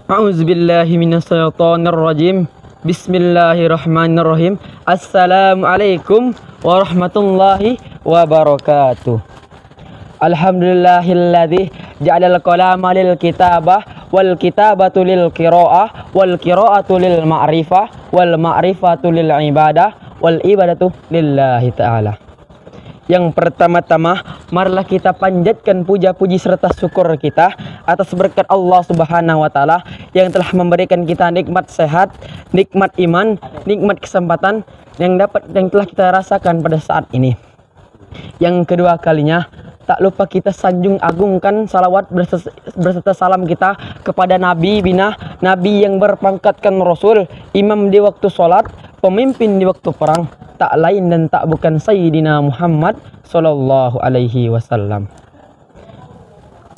A'udzubillahi minasyaitonirrajim. Bismillahirrahmanirrahim. Assalamualaikum warahmatullahi wabarakatuh. Alhamdulillahilladzi ja'alal qalama lil kitabah wal kitabatu lil qiraah wal qiraatu lil ma'rifah wal ma'rifatu lil ibadah wal ibadatu lillahi ta'ala. Yang pertama-tama, marilah kita panjatkan puja-puji serta syukur kita atas berkat Allah Subhanahu wa taala yang telah memberikan kita nikmat sehat, nikmat iman, nikmat kesempatan yang telah kita rasakan pada saat ini. Yang kedua kalinya, tak lupa kita sanjung agungkan salawat berserta salam kita kepada Nabi bina, Nabi yang berpangkatkan Rasul, imam di waktu sholat, pemimpin di waktu perang, tak lain dan tak bukan Sayyidina Muhammad Sallallahu Alaihi Wasallam.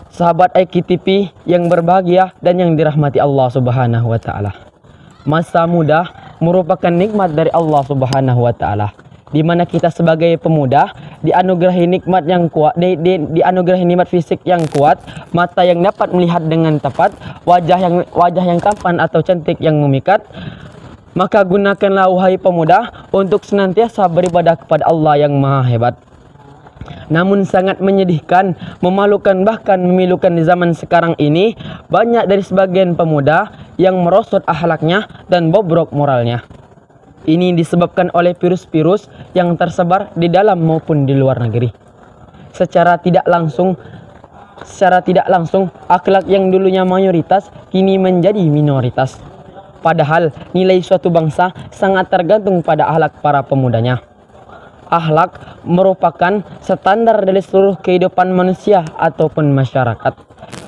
Sahabat IKTV yang berbahagia dan yang dirahmati Allah Subhanahu Wa Taala. Masa muda merupakan nikmat dari Allah Subhanahu Wa Taala, di mana kita sebagai pemuda dianugerahi nikmat yang kuat, dianugerahi nikmat fisik yang kuat, mata yang dapat melihat dengan tepat, wajah yang tampan atau cantik yang memikat. Maka gunakanlah wahai pemuda untuk senantiasa beribadah kepada Allah yang Maha Hebat. Namun sangat menyedihkan, memalukan bahkan memilukan di zaman sekarang ini, banyak dari sebagian pemuda yang merosot akhlaknya dan bobrok moralnya. Ini disebabkan oleh virus-virus yang tersebar di dalam maupun di luar negeri. Secara tidak langsung akhlak yang dulunya mayoritas kini menjadi minoritas. Padahal nilai suatu bangsa sangat tergantung pada akhlak para pemudanya. Akhlak merupakan standar dari seluruh kehidupan manusia ataupun masyarakat.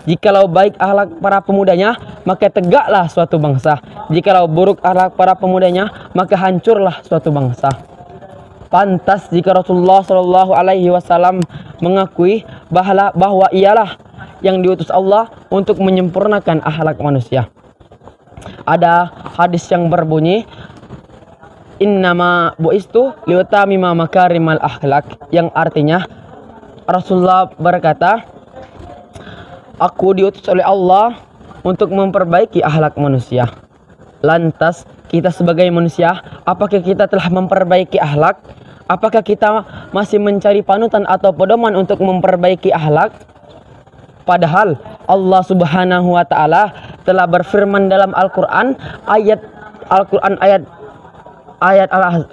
Jikalau baik akhlak para pemudanya, maka tegaklah suatu bangsa. Jikalau buruk akhlak para pemudanya, maka hancurlah suatu bangsa. Pantas jika Rasulullah Shallallahu Alaihi Wasallam mengakui bahwa ialah yang diutus Allah untuk menyempurnakan akhlak manusia. Ada hadis yang berbunyi, innama bu'istu liutamima makarimal akhlak, yang artinya Rasulullah berkata, aku diutus oleh Allah untuk memperbaiki akhlak manusia. Lantas kita sebagai manusia, apakah kita telah memperbaiki akhlak? Apakah kita masih mencari panutan atau pedoman untuk memperbaiki akhlak? Padahal Allah Subhanahu wa taala telah berfirman dalam Al-Qur'an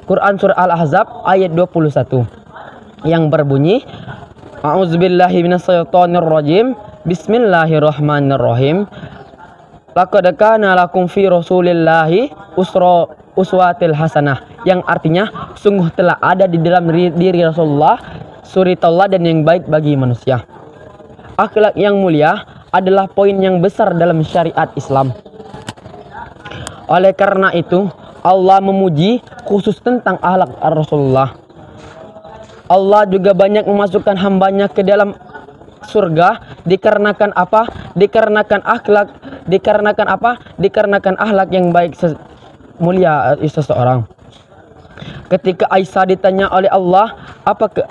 Quran surah Al-Ahzab ayat 21 yang berbunyi, A'udzubillahi minasyaitonirrajim. Bismillahirrahmanirrahim. Laqad kana lakum fi Rasulillahi uswatil hasanah, yang artinya sungguh telah ada di dalam diri Rasulullah suri tauladan yang baik bagi manusia. Akhlak yang mulia adalah poin yang besar dalam syariat Islam. Oleh karena itu, Allah memuji khusus tentang akhlak Rasulullah. Allah juga banyak memasukkan hambanya ke dalam surga dikarenakan apa? Dikarenakan akhlak yang baik mulia seseorang. Ketika Aisyah ditanya oleh Allah, apakah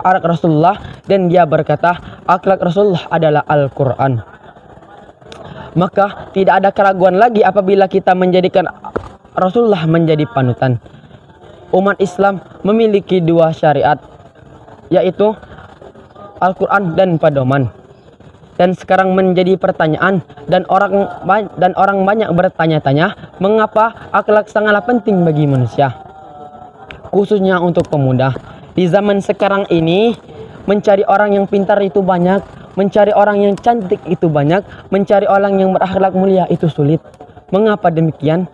akhlak Rasulullah, dan dia berkata, akhlak Rasulullah adalah Al-Quran. Maka tidak ada keraguan lagi apabila kita menjadikan Rasulullah menjadi panutan. Umat Islam memiliki dua syariat, yaitu Al-Quran dan pedoman. Dan sekarang menjadi pertanyaan, dan orang banyak bertanya-tanya, mengapa akhlak sangatlah penting bagi manusia, khususnya untuk pemuda. Di zaman sekarang ini, mencari orang yang pintar itu banyak, mencari orang yang cantik itu banyak, mencari orang yang berakhlak mulia itu sulit. Mengapa demikian?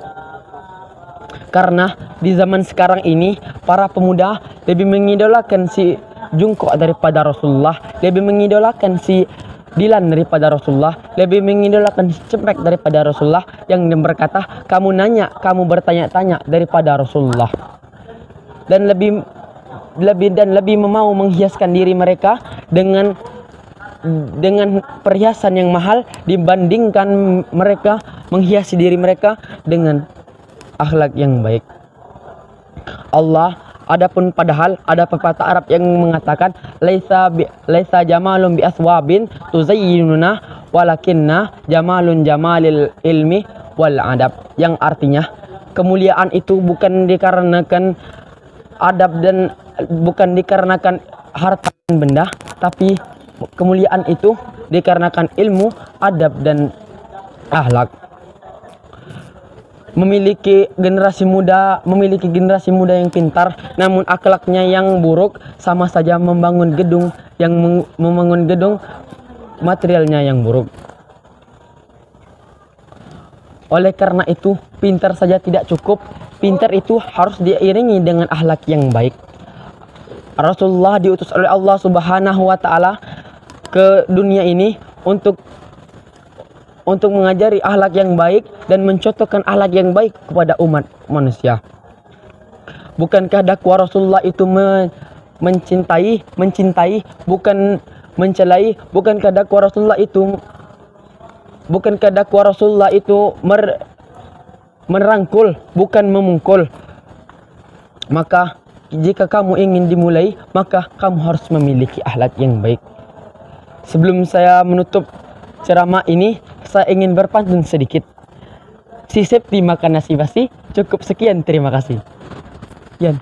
Karena di zaman sekarang ini, para pemuda lebih mengidolakan si Jungkook daripada Rasulullah, lebih mengidolakan si Dilan daripada Rasulullah, lebih mengidolakan si Cemprek daripada Rasulullah, yang berkata, kamu bertanya-tanya daripada Rasulullah. Dan lebih mau menghiaskan diri mereka dengan perhiasan yang mahal dibandingkan mereka menghiasi diri mereka dengan akhlak yang baik. Padahal ada pepatah Arab yang mengatakan laisa jamalun bi aswabin tuzayyinuna walakinna jamalun jamalil ilmi wal adab, yang artinya kemuliaan itu bukan dikarenakan adab dan bukan dikarenakan harta dan benda, tapi kemuliaan itu dikarenakan ilmu, adab dan akhlak. Memiliki generasi muda yang pintar namun akhlaknya yang buruk sama saja membangun gedung materialnya yang buruk. Oleh karena itu, pintar saja tidak cukup, pintar itu harus diiringi dengan akhlak yang baik. Rasulullah diutus oleh Allah Subhanahu wa taala ke dunia ini untuk mengajari akhlak yang baik dan mencontohkan akhlak yang baik kepada umat manusia. Bukankah dakwah Rasulullah itu mencintai, bukan mencelai? Bukankah dakwah Rasulullah itu merangkul, bukan memungkul? Maka jika kamu ingin dimulai, maka kamu harus memiliki akhlak yang baik. Sebelum saya menutup ceramah ini, saya ingin berpantun sedikit. Si Septi makan nasi basi. Cukup sekian, terima kasih. Yan.